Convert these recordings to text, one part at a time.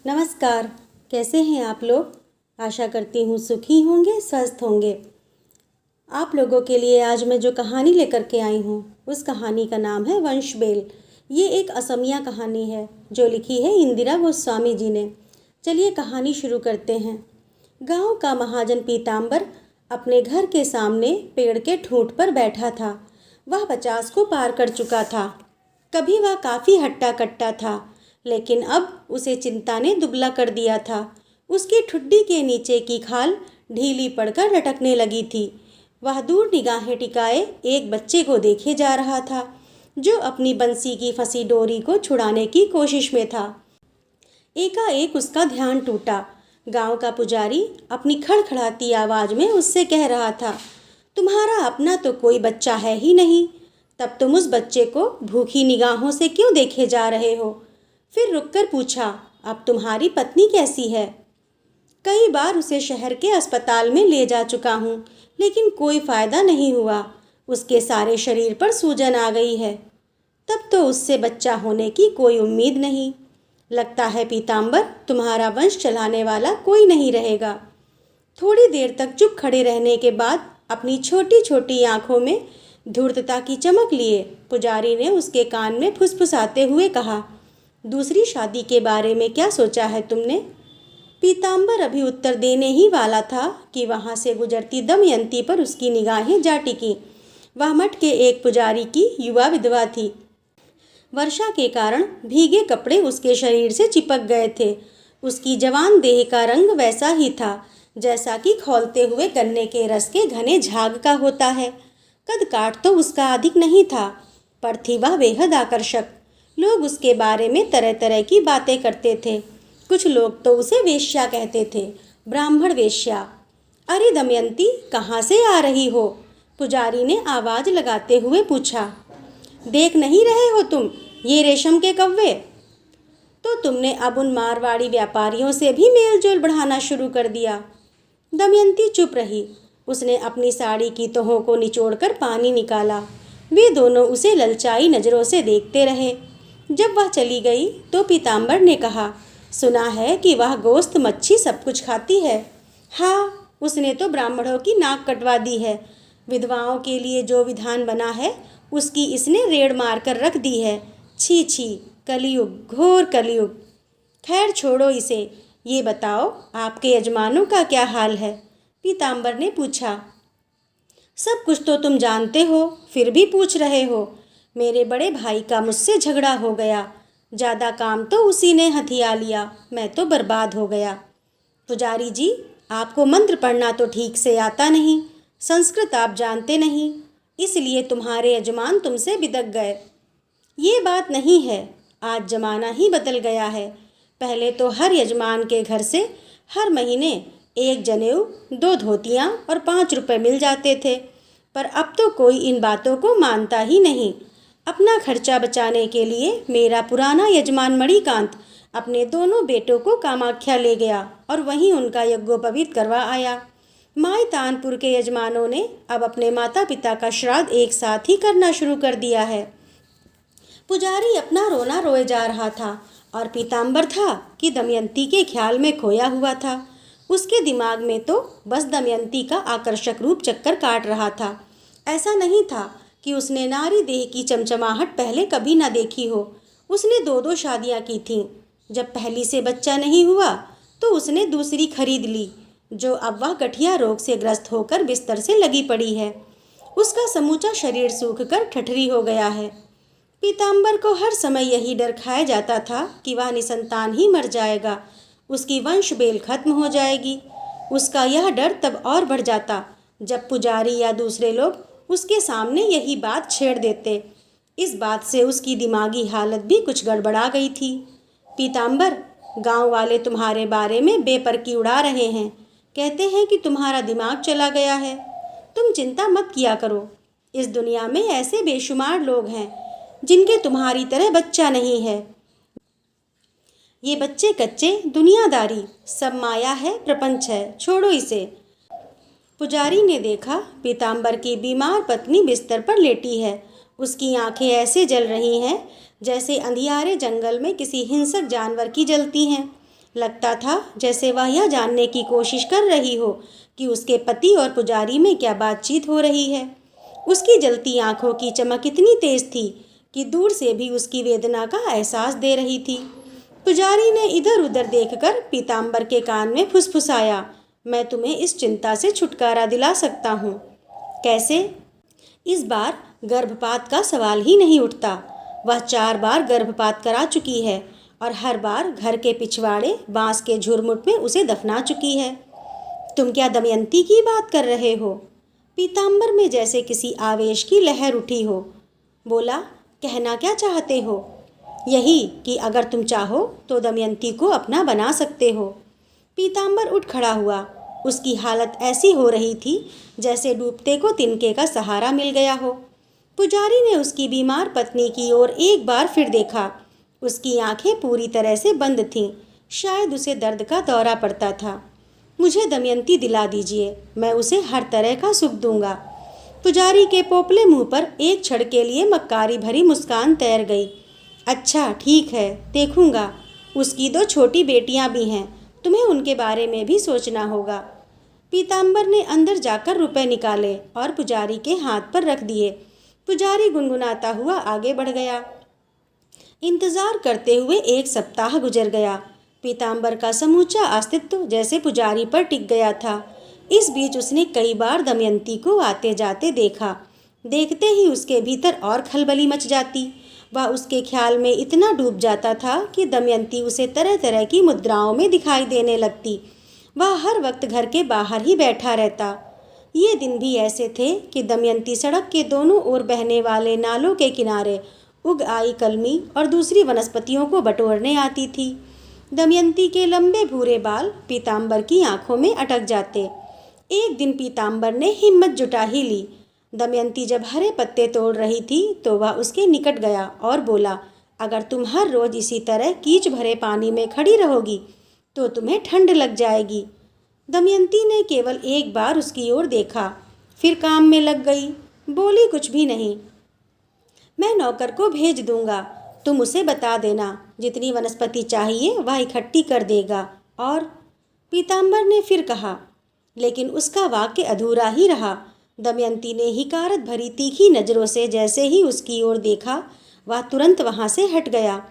नमस्कार। कैसे हैं आप लोग? आशा करती हूँ सुखी होंगे, स्वस्थ होंगे। आप लोगों के लिए आज मैं जो कहानी लेकर के आई हूँ उस कहानी का नाम है वंशबेल। ये एक असमिया कहानी है जो लिखी है इंदिरा गोस्वामी जी ने। चलिए कहानी शुरू करते हैं। गांव का महाजन पीताम्बर अपने घर के सामने पेड़ के ठूंठ पर बैठा था। वह 50 को पार कर चुका था। कभी वह काफ़ी हट्टा कट्टा था, लेकिन अब उसे चिंता ने दुबला कर दिया था। उसकी ठुड्डी के नीचे की खाल ढीली पड़कर लटकने लगी थी। वह दूर निगाहें टिकाए एक बच्चे को देखे जा रहा था जो अपनी बंसी की फंसी डोरी को छुड़ाने की कोशिश में था। एकाएक उसका ध्यान टूटा। गांव का पुजारी अपनी खड़खड़ाती आवाज़ में उससे कह रहा था, तुम्हारा अपना तो कोई बच्चा है ही नहीं, तब तुम उस बच्चे को भूखी निगाहों से क्यों देखे जा रहे हो? फिर रुककर पूछा, अब तुम्हारी पत्नी कैसी है? कई बार उसे शहर के अस्पताल में ले जा चुका हूँ, लेकिन कोई फ़ायदा नहीं हुआ। उसके सारे शरीर पर सूजन आ गई है। तब तो उससे बच्चा होने की कोई उम्मीद नहीं। लगता है पीताम्बर, तुम्हारा वंश चलाने वाला कोई नहीं रहेगा। थोड़ी देर तक चुप खड़े रहने के बाद अपनी छोटी छोटी आंखों में धूर्तता की चमक लिए पुजारी ने उसके कान में फुसफुसाते हुए कहा, दूसरी शादी के बारे में क्या सोचा है तुमने? पीताम्बर अभी उत्तर देने ही वाला था कि वहाँ से गुजरती दमयंती पर उसकी निगाहें जा टिकी। वह मठ के एक पुजारी की युवा विधवा थी। वर्षा के कारण भीगे कपड़े उसके शरीर से चिपक गए थे। उसकी जवान देह का रंग वैसा ही था जैसा कि खौलते हुए गन्ने के रस के घने झाग का होता है। कद काठ तो उसका अधिक नहीं था, पर थी वह बेहद आकर्षक। लोग उसके बारे में तरह तरह की बातें करते थे। कुछ लोग तो उसे वेश्या कहते थे, ब्राह्मण वेश्या। अरे दमयंती, कहाँ से आ रही हो? पुजारी ने आवाज़ लगाते हुए पूछा। देख नहीं रहे हो तुम ये रेशम के कव्वे? तो तुमने अब उन मारवाड़ी व्यापारियों से भी मेल जोल बढ़ाना शुरू कर दिया। दमयंती चुप रही। उसने अपनी साड़ी की तहों को निचोड़कर पानी निकाला। वे दोनों उसे ललचाई नज़रों से देखते रहे। जब वह चली गई तो पीताम्बर ने कहा, सुना है कि वह गोश्त मच्छी सब कुछ खाती है। हाँ, उसने तो ब्राह्मणों की नाक कटवा दी है। विधवाओं के लिए जो विधान बना है उसकी इसने रेड़ मार कर रख दी है। छी छी, कलयुग, घोर कलयुग। खैर छोड़ो इसे। ये बताओ आपके यजमानों का क्या हाल है? पीताम्बर ने पूछा। सब कुछ तो तुम जानते हो, फिर भी पूछ रहे हो। मेरे बड़े भाई का मुझसे झगड़ा हो गया। ज़्यादा काम तो उसी ने हथिया लिया, मैं तो बर्बाद हो गया। पुजारी जी, आपको मंत्र पढ़ना तो ठीक से आता नहीं, संस्कृत आप जानते नहीं, इसलिए तुम्हारे यजमान तुमसे बिदक गए। ये बात नहीं है, आज जमाना ही बदल गया है। पहले तो हर यजमान के घर से हर महीने 1 जनेऊ, 2 धोतियाँ और 5 रुपए मिल जाते थे, पर अब तो कोई इन बातों को मानता ही नहीं। अपना खर्चा बचाने के लिए मेरा पुराना यजमान मणिकांत अपने दोनों बेटों को कामाख्या ले गया और वहीं उनका यज्ञोपवीत करवा आया। माई तानपुर के यजमानों ने अब अपने माता पिता का श्राद्ध एक साथ ही करना शुरू कर दिया है। पुजारी अपना रोना रोए जा रहा था और पीताम्बर था कि दमयंती के ख्याल में खोया हुआ था। उसके दिमाग में तो बस दमयंती का आकर्षक रूप चक्कर काट रहा था। ऐसा नहीं था कि उसने नारी देह की चमचमाहट पहले कभी ना देखी हो। उसने 2-2 शादियाँ की थीं। जब पहली से बच्चा नहीं हुआ तो उसने दूसरी खरीद ली, जो अब वह गठिया रोग से ग्रस्त होकर बिस्तर से लगी पड़ी है। उसका समूचा शरीर सूख कर ठठरी हो गया है। पीताम्बर को हर समय यही डर खाया जाता था कि वह निसंतान ही मर जाएगा, उसकी वंश बेल खत्म हो जाएगी। उसका यह डर तब और बढ़ जाता जब पुजारी या दूसरे लोग उसके सामने यही बात छेड़ देते। इस बात से उसकी दिमागी हालत भी कुछ गड़बड़ा गई थी। पीताम्बर, गांव वाले तुम्हारे बारे में बेपरकी उड़ा रहे हैं, कहते हैं कि तुम्हारा दिमाग चला गया है। तुम चिंता मत किया करो। इस दुनिया में ऐसे बेशुमार लोग हैं जिनके तुम्हारी तरह बच्चा नहीं है। ये बच्चे कच्चे, दुनियादारी, सब माया है, प्रपंच है, छोड़ो इसे। पुजारी ने देखा पीताम्बर की बीमार पत्नी बिस्तर पर लेटी है। उसकी आंखें ऐसे जल रही हैं जैसे अंधियारे जंगल में किसी हिंसक जानवर की जलती हैं। लगता था जैसे वह यह जानने की कोशिश कर रही हो कि उसके पति और पुजारी में क्या बातचीत हो रही है। उसकी जलती आंखों की चमक इतनी तेज थी कि दूर से भी उसकी वेदना का एहसास दे रही थी। पुजारी ने इधर उधर देखकर पीताम्बर के कान में फुसफुसाया, मैं तुम्हें इस चिंता से छुटकारा दिला सकता हूँ। कैसे? इस बार गर्भपात का सवाल ही नहीं उठता। वह 4 बार गर्भपात करा चुकी है और हर बार घर के पिछवाड़े बांस के झुरमुट में उसे दफना चुकी है। तुम क्या दमयंती की बात कर रहे हो? पीताम्बर में जैसे किसी आवेश की लहर उठी हो। बोला, कहना क्या चाहते हो? यही कि अगर तुम चाहो तो दमयंती को अपना बना सकते हो। पीताम्बर उठ खड़ा हुआ। उसकी हालत ऐसी हो रही थी जैसे डूबते को तिनके का सहारा मिल गया हो। पुजारी ने उसकी बीमार पत्नी की ओर एक बार फिर देखा। उसकी आंखें पूरी तरह से बंद थीं। शायद उसे दर्द का दौरा पड़ता था। मुझे दमयंती दिला दीजिए, मैं उसे हर तरह का सुख दूंगा। पुजारी के पोपले मुंह पर एक क्षण के लिए मक्कारी भरी मुस्कान तैर गई। अच्छा ठीक है, देखूंगा। उसकी 2 छोटी बेटियां भी हैं, तुम्हें उनके बारे में भी सोचना होगा। पीताम्बर ने अंदर जाकर रुपए निकाले और पुजारी के हाथ पर रख दिए। पुजारी गुनगुनाता हुआ आगे बढ़ गया। इंतजार करते हुए 1 सप्ताह गुजर गया। पीताम्बर का समूचा अस्तित्व जैसे पुजारी पर टिक गया था। इस बीच उसने कई बार दमयंती को आते जाते देखा। देखते ही उसके भीतर और खलबली मच जाती। वह उसके ख्याल में इतना डूब जाता था कि दमयंती उसे तरह तरह की मुद्राओं में दिखाई देने लगती। वह हर वक्त घर के बाहर ही बैठा रहता। ये दिन भी ऐसे थे कि दमयंती सड़क के दोनों ओर बहने वाले नालों के किनारे उग आई कलमी और दूसरी वनस्पतियों को बटोरने आती थी। दमयंती के लंबे भूरे बाल पीताम्बर की आंखों में अटक जाते। एक दिन पीताम्बर ने हिम्मत जुटा ही ली। दमयंती जब हरे पत्ते तोड़ रही थी तो वह उसके निकट गया और बोला, अगर तुम हर रोज इसी तरह कीच भरे पानी में खड़ी रहोगी तो तुम्हें ठंड लग जाएगी। दमयंती ने केवल एक बार उसकी ओर देखा, फिर काम में लग गई। बोली कुछ भी नहीं। मैं नौकर को भेज दूंगा, तुम उसे बता देना, जितनी वनस्पति चाहिए वह इकट्ठी कर देगा। और पीताम्बर ने फिर कहा, लेकिन उसका वाक्य अधूरा ही रहा। दमयंती ने हिकारत भरी तीखी नज़रों से जैसे ही उसकी ओर देखा, वह तुरंत वहाँ से हट गया।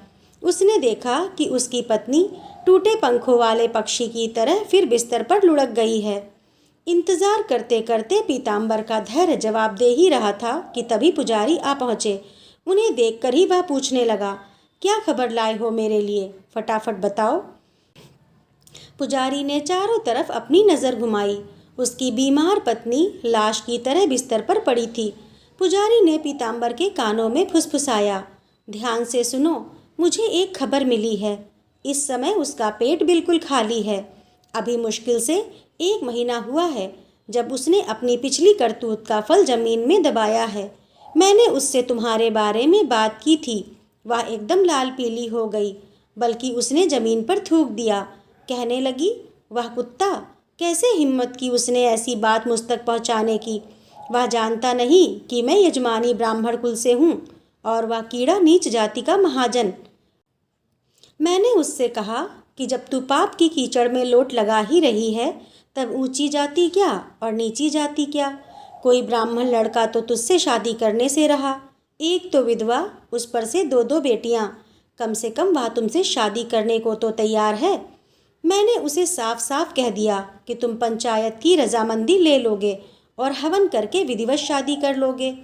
उसने देखा कि उसकी पत्नी टूटे पंखों वाले पक्षी की तरह फिर बिस्तर पर लुढ़क गई है। इंतजार करते करते पीताम्बर का धैर्य जवाब दे ही रहा था कि तभी पुजारी आ पहुँचे। उन्हें देखकर ही वह पूछने लगा, क्या खबर लाए हो मेरे लिए? फटाफट बताओ। पुजारी ने चारों तरफ अपनी नज़र घुमाई। उसकी बीमार पत्नी लाश की तरह बिस्तर पर पड़ी थी। पुजारी ने पीताम्बर के कानों में फुसफुसाया, ध्यान से सुनो, मुझे एक खबर मिली है। इस समय उसका पेट बिल्कुल खाली है। अभी मुश्किल से 1 महीना हुआ है जब उसने अपनी पिछली करतूत का फल जमीन में दबाया है। मैंने उससे तुम्हारे बारे में बात की थी। वह एकदम लाल पीली हो गई, बल्कि उसने जमीन पर थूक दिया। कहने लगी, वह कुत्ता, कैसे हिम्मत की उसने ऐसी बात मुझ तक पहुँचाने की। वह जानता नहीं कि मैं यजमानी ब्राह्मण कुल से हूँ और वह कीड़ा नीच जाति का महाजन। मैंने उससे कहा कि जब तू पाप की कीचड़ में लोट लगा ही रही है, तब ऊंची जाति क्या और नीची जाति क्या। कोई ब्राह्मण लड़का तो तुझसे शादी करने से रहा, एक तो विधवा, उस पर से 2-2 बेटियां। कम से कम वह तुमसे शादी करने को तो तैयार है। मैंने उसे साफ साफ कह दिया कि तुम पंचायत की रजामंदी ले लोगे और हवन करके विधिवत शादी कर लोगे।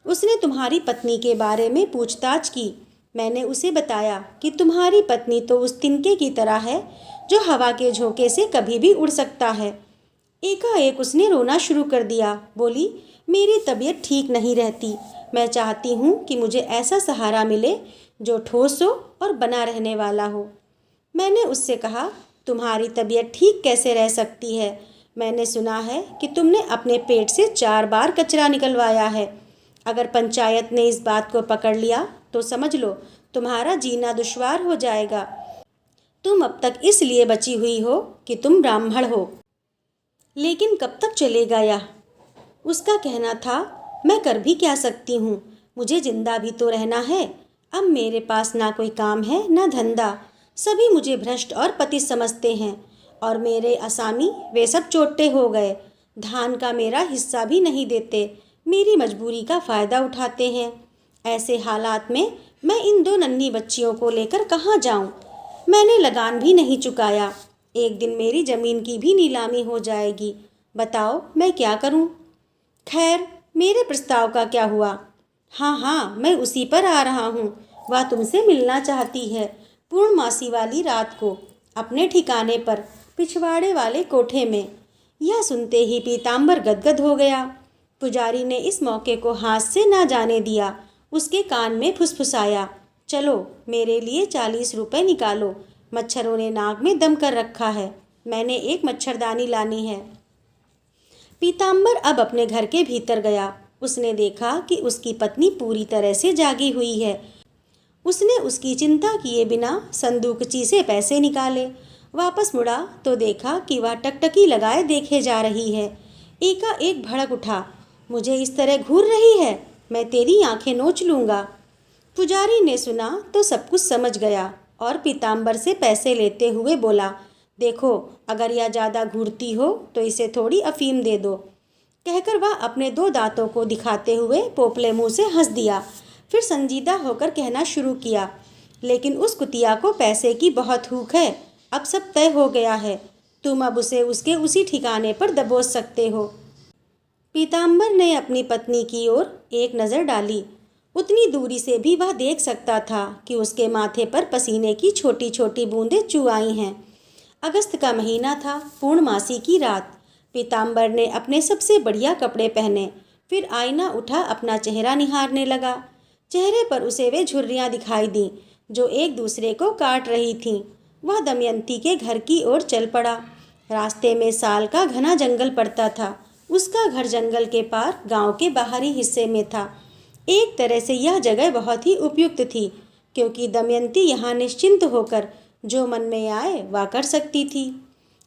उसने तुम्हारी पत्नी के बारे में पूछताछ की। मैंने उसे बताया कि तुम्हारी पत्नी तो उस तिनके की तरह है जो हवा के झोंके से कभी भी उड़ सकता है। एकाएक उसने रोना शुरू कर दिया। बोली, मेरी तबीयत ठीक नहीं रहती। मैं चाहती हूँ कि मुझे ऐसा सहारा मिले जो ठोस हो और बना रहने वाला हो। मैंने उससे कहा, तुम्हारी तबीयत ठीक कैसे रह सकती है? मैंने सुना है कि तुमने अपने पेट से 4 बार कचरा निकलवाया है। अगर पंचायत ने इस बात को पकड़ लिया तो समझ लो तुम्हारा जीना दुश्वार हो जाएगा। तुम अब तक इसलिए बची हुई हो कि तुम ब्राह्मण हो। लेकिन कब तक चलेगा यह? उसका कहना था, मैं कर भी क्या सकती हूँ, मुझे जिंदा भी तो रहना है। अब मेरे पास ना कोई काम है ना धंधा। सभी मुझे भ्रष्ट और पतित समझते हैं और मेरे असामी वे सब चोट्टे हो गए। धान का मेरा हिस्सा भी नहीं देते, मेरी मजबूरी का फ़ायदा उठाते हैं। ऐसे हालात में मैं इन दो नन्ही बच्चियों को लेकर कहाँ जाऊँ? मैंने लगान भी नहीं चुकाया। एक दिन मेरी ज़मीन की भी नीलामी हो जाएगी। बताओ मैं क्या करूँ? खैर, मेरे प्रस्ताव का क्या हुआ? हाँ हाँ, मैं उसी पर आ रहा हूँ। वह तुमसे मिलना चाहती है, पूर्णमासी वाली रात को, अपने ठिकाने पर, पिछवाड़े वाले कोठे में। यह सुनते ही पीताम्बर गदगद हो गया। पुजारी ने इस मौके को हाथ से ना जाने दिया। उसके कान में फुसफुसाया, चलो मेरे लिए 40 रुपए निकालो, मच्छरों ने नाक में दम कर रखा है, मैंने एक मच्छरदानी लानी है। पीताम्बर अब अपने घर के भीतर गया। उसने देखा कि उसकी पत्नी पूरी तरह से जागी हुई है। उसने उसकी चिंता किए बिना संदूकची से पैसे निकाले। वापस मुड़ा तो देखा कि वह टकटकी लगाए देखे जा रही है। एकाएक भड़क उठा, मुझे इस तरह घूर रही है, मैं तेरी आंखें नोच लूँगा। पुजारी ने सुना तो सब कुछ समझ गया और पीताम्बर से पैसे लेते हुए बोला, देखो अगर यह ज़्यादा घूरती हो तो इसे थोड़ी अफीम दे दो। कहकर वह अपने 2 दांतों को दिखाते हुए पोपले मुंह से हंस दिया। फिर संजीदा होकर कहना शुरू किया, लेकिन उस कुतिया को पैसे की बहुत भूख है। अब सब तय हो गया है, तुम अब उसे उसके उसी ठिकाने पर दबोच सकते हो। पीताम्बर ने अपनी पत्नी की ओर एक नज़र डाली। उतनी दूरी से भी वह देख सकता था कि उसके माथे पर पसीने की छोटी छोटी बूंदें चू आई हैं। अगस्त का महीना था, पूर्णमासी की रात। पीताम्बर ने अपने सबसे बढ़िया कपड़े पहने, फिर आईना उठा अपना चेहरा निहारने लगा। चेहरे पर उसे वे झुर्रियाँ दिखाई दीं जो एक दूसरे को काट रही थीं। वह दमयंती के घर की ओर चल पड़ा। रास्ते में साल का घना जंगल पड़ता था। उसका घर जंगल के पार गांव के बाहरी हिस्से में था। एक तरह से यह जगह बहुत ही उपयुक्त थी, क्योंकि दमयंती यहाँ निश्चिंत होकर जो मन में आए वह कर सकती थी।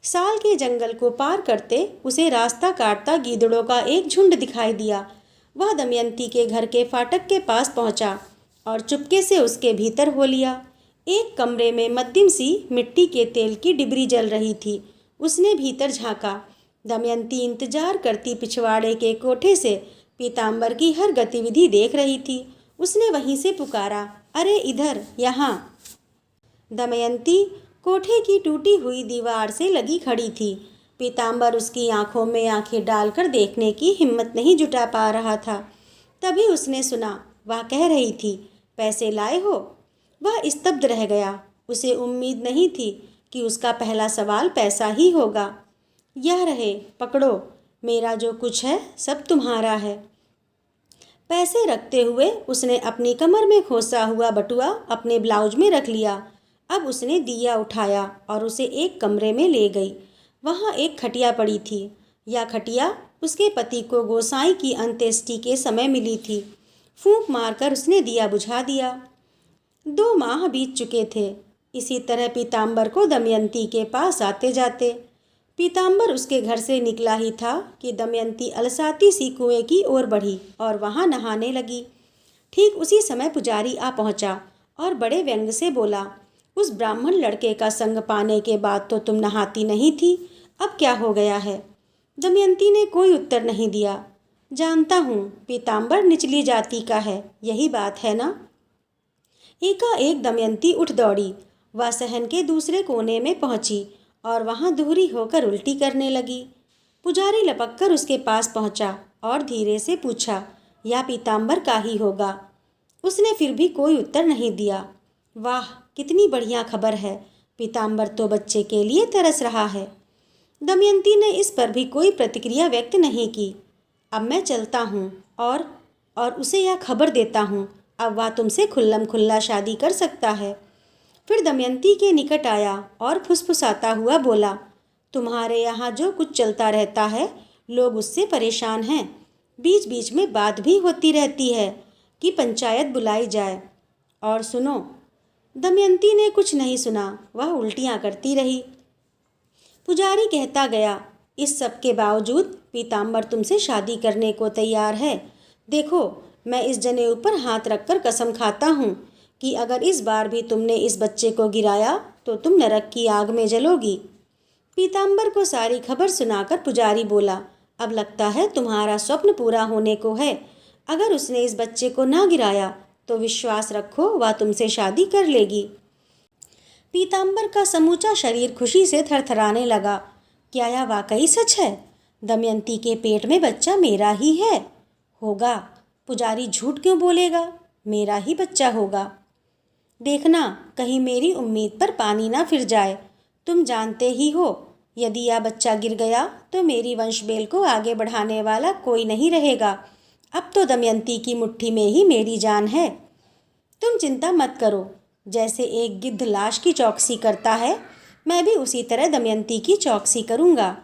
साल के जंगल को पार करते उसे रास्ता काटता गीदड़ों का एक झुंड दिखाई दिया। वह दमयंती के घर के फाटक के पास पहुंचा और चुपके से उसके भीतर हो लिया। एक कमरे में मध्यम सी मिट्टी के तेल की डिबरी जल रही थी। उसने भीतर झांका। दमयंती इंतजार करती पिछवाड़े के कोठे से पीताम्बर की हर गतिविधि देख रही थी। उसने वहीं से पुकारा, अरे इधर, यहाँ। दमयंती कोठे की टूटी हुई दीवार से लगी खड़ी थी। पीताम्बर उसकी आंखों में आंखें डालकर देखने की हिम्मत नहीं जुटा पा रहा था। तभी उसने सुना, वह कह रही थी, पैसे लाए हो? वह स्तब्ध रह गया। उसे उम्मीद नहीं थी कि उसका पहला सवाल पैसा ही होगा। यह रहे, पकड़ो, मेरा जो कुछ है सब तुम्हारा है। पैसे रखते हुए उसने अपनी कमर में खोसा हुआ बटुआ अपने ब्लाउज में रख लिया। अब उसने दिया उठाया और उसे एक कमरे में ले गई। वहाँ एक खटिया पड़ी थी। यह खटिया उसके पति को गोसाई की अंत्येष्टि के समय मिली थी। फूंक मारकर उसने दिया बुझा दिया। 2 माह बीत चुके थे। इसी तरह पीताम्बर को दमयंती के पास आते जाते। पीताम्बर उसके घर से निकला ही था कि दमयंती अलसाती सी कुएं की ओर बढ़ी और वहां नहाने लगी। ठीक उसी समय पुजारी आ पहुंचा और बड़े व्यंग से बोला, उस ब्राह्मण लड़के का संग पाने के बाद तो तुम नहाती नहीं थी, अब क्या हो गया है? दमयंती ने कोई उत्तर नहीं दिया। जानता हूँ पीताम्बर निचली जाति का है, यही बात है ना? एकाएक दमयंती उठ दौड़ी। वह सहन के दूसरे कोने में पहुंची और वहां दोहरी होकर उल्टी करने लगी। पुजारी लपककर उसके पास पहुंचा और धीरे से पूछा, यह पीताम्बर का ही होगा? उसने फिर भी कोई उत्तर नहीं दिया। वाह, कितनी बढ़िया खबर है, पीताम्बर तो बच्चे के लिए तरस रहा है। दमयंती ने इस पर भी कोई प्रतिक्रिया व्यक्त नहीं की। अब मैं चलता हूँ और उसे यह खबर देता हूँ, अब वह तुमसे खुल्लम खुल्ला शादी कर सकता है। फिर दमयंती के निकट आया और फुसफुसाता हुआ बोला, तुम्हारे यहाँ जो कुछ चलता रहता है लोग उससे परेशान हैं। बीच बीच में बात भी होती रहती है कि पंचायत बुलाई जाए। और सुनो। दमयंती ने कुछ नहीं सुना, वह उल्टियाँ करती रही। पुजारी कहता गया, इस सब के बावजूद पीताम्बर तुमसे शादी करने को तैयार है। देखो, मैं इस जनेऊ पर हाथ रखकर कसम खाता हूँ कि अगर इस बार भी तुमने इस बच्चे को गिराया तो तुम नरक की आग में जलोगी। पीताम्बर को सारी खबर सुनाकर पुजारी बोला, अब लगता है तुम्हारा स्वप्न पूरा होने को है। अगर उसने इस बच्चे को ना गिराया तो विश्वास रखो वह तुमसे शादी कर लेगी। पीताम्बर का समूचा शरीर खुशी से थरथराने लगा। क्या यह वाकई सच है? दमयंती के पेट में बच्चा मेरा ही है? होगा। पुजारी झूठ क्यों बोलेगा? मेरा ही बच्चा होगा। देखना कहीं मेरी उम्मीद पर पानी ना फिर जाए। तुम जानते ही हो, यदि यह बच्चा गिर गया तो मेरी वंशबेल को आगे बढ़ाने वाला कोई नहीं रहेगा। अब तो दमयंती की मुट्ठी में ही मेरी जान है। तुम चिंता मत करो, जैसे एक गिद्ध लाश की चौकसी करता है, मैं भी उसी तरह दमयंती की चौकसी करूँगा।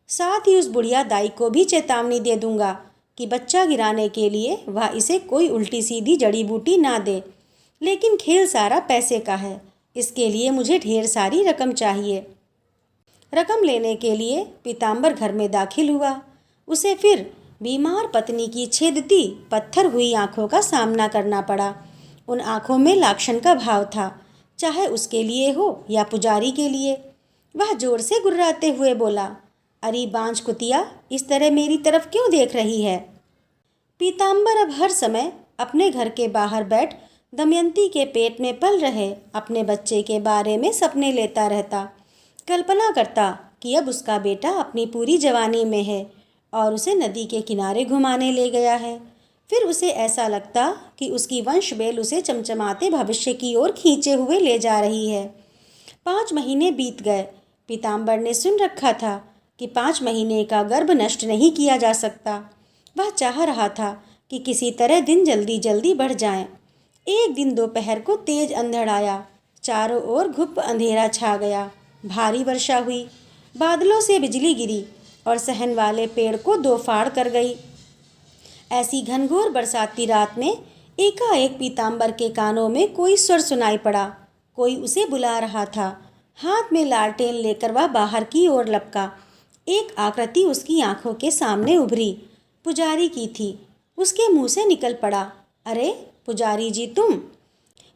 साथ ही उस बुढ़िया दाई को भी चेतावनी दे दूँगा कि बच्चा गिराने के लिए वह इसे कोई उल्टी सीधी जड़ी बूटी ना दे। लेकिन खेल सारा पैसे का है, इसके लिए मुझे ढेर सारी रकम चाहिए। रकम लेने के लिए पीताम्बर घर में दाखिल हुआ। उसे फिर बीमार पत्नी की छेदती पत्थर हुई आंखों का सामना करना पड़ा। उन आंखों में लाक्षण का भाव था, चाहे उसके लिए हो या पुजारी के लिए। वह जोर से गुर्राते हुए बोला, अरे बांझ कुतिया, इस तरह मेरी तरफ क्यों देख रही है? पीताम्बर अब हर समय अपने घर के बाहर बैठ दमयंती के पेट में पल रहे अपने बच्चे के बारे में सपने लेता रहता। कल्पना करता कि अब उसका बेटा अपनी पूरी जवानी में है और उसे नदी के किनारे घुमाने ले गया है। फिर उसे ऐसा लगता कि उसकी वंशबेल उसे चमचमाते भविष्य की ओर खींचे हुए ले जा रही है। 5 महीने बीत गए। पीताम्बर ने सुन रखा था कि 5 महीने का गर्भ नष्ट नहीं किया जा सकता। वह चाह रहा था कि किसी तरह दिन जल्दी जल्दी बढ़ जाएं। एक दिन दोपहर को तेज अंधड़ आया। चारों ओर घुप अंधेरा छा गया। भारी वर्षा हुई। बादलों से बिजली गिरी और सहन वाले पेड़ को 2 फाड़ कर गई। ऐसी घनघोर बरसाती रात में एकाएक पीताम्बर के कानों में कोई स्वर सुनाई पड़ा। कोई उसे बुला रहा था। हाथ में लालटेन लेकर वह बाहर की ओर लपका। एक आकृति उसकी आंखों के सामने उभरी। पुजारी की थी। उसके मुंह से निकल पड़ा, अरे पुजारी जी तुम?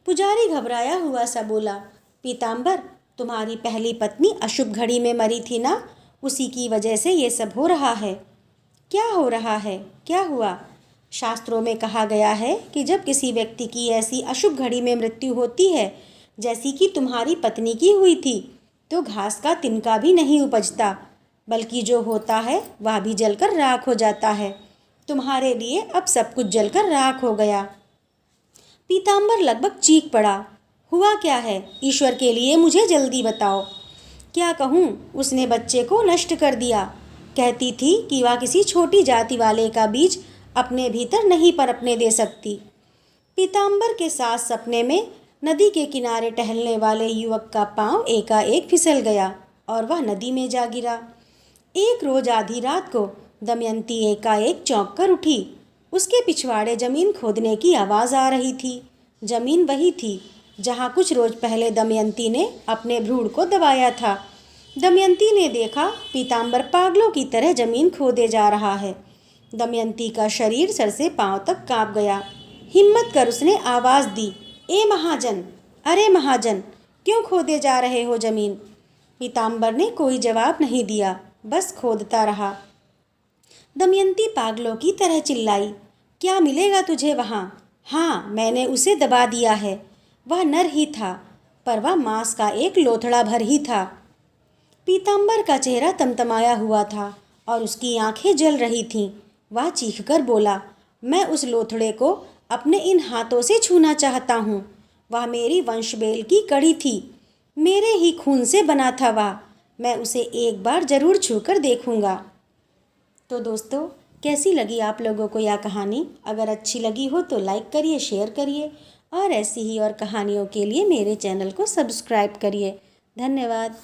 पुजारी घबराया हुआ सा बोला, पीताम्बर, तुम्हारी पहली पत्नी अशुभ घड़ी में मरी थी ना, उसी की वजह से ये सब हो रहा है। क्या हो रहा है? क्या हुआ? शास्त्रों में कहा गया है कि जब किसी व्यक्ति की ऐसी अशुभ घड़ी में मृत्यु होती है जैसी कि तुम्हारी पत्नी की हुई थी, तो घास का तिनका भी नहीं उपजता, बल्कि जो होता है वह भी जलकर राख हो जाता है। तुम्हारे लिए अब सब कुछ जलकर राख हो गया। पीताम्बर लगभग चीख पड़ा, हुआ क्या है? ईश्वर के लिए मुझे जल्दी बताओ। क्या कहूँ, उसने बच्चे को नष्ट कर दिया। कहती थी कि वह किसी छोटी जाति वाले का बीज अपने भीतर नहीं पनपने दे सकती। पीताम्बर के साथ सपने में नदी के किनारे टहलने वाले युवक का पांव एकाएक फिसल गया और वह नदी में जा गिरा। एक रोज आधी रात को दमयंती एकाएक चौंक कर उठी। उसके पिछवाड़े जमीन खोदने की आवाज़ आ रही थी। जमीन वही थी जहाँ कुछ रोज पहले दमयंती ने अपने भ्रूण को दबाया था। दमयंती ने देखा पीताम्बर पागलों की तरह जमीन खोदे जा रहा है। दमयंती का शरीर सर से पांव तक कांप गया। हिम्मत कर उसने आवाज़ दी, ए महाजन, अरे महाजन, क्यों खोदे जा रहे हो जमीन? पीताम्बर ने कोई जवाब नहीं दिया, बस खोदता रहा। दमयंती पागलों की तरह चिल्लाई, क्या मिलेगा तुझे वहाँ? हाँ, मैंने उसे दबा दिया है। वह नर ही था, पर वह मांस का एक लोथड़ा भर ही था। पीताम्बर का चेहरा तमतमाया हुआ था और उसकी आंखें जल रही थीं। वह चीखकर बोला, मैं उस लोथड़े को अपने इन हाथों से छूना चाहता हूँ। वह मेरी वंशबेल की कड़ी थी, मेरे ही खून से बना था वह। मैं उसे एक बार ज़रूर छूकर देखूँगा। तो दोस्तों, कैसी लगी आप लोगों को यह कहानी? अगर अच्छी लगी हो तो लाइक करिए, शेयर करिए और ऐसी ही और कहानियों के लिए मेरे चैनल को सब्सक्राइब करिए। धन्यवाद।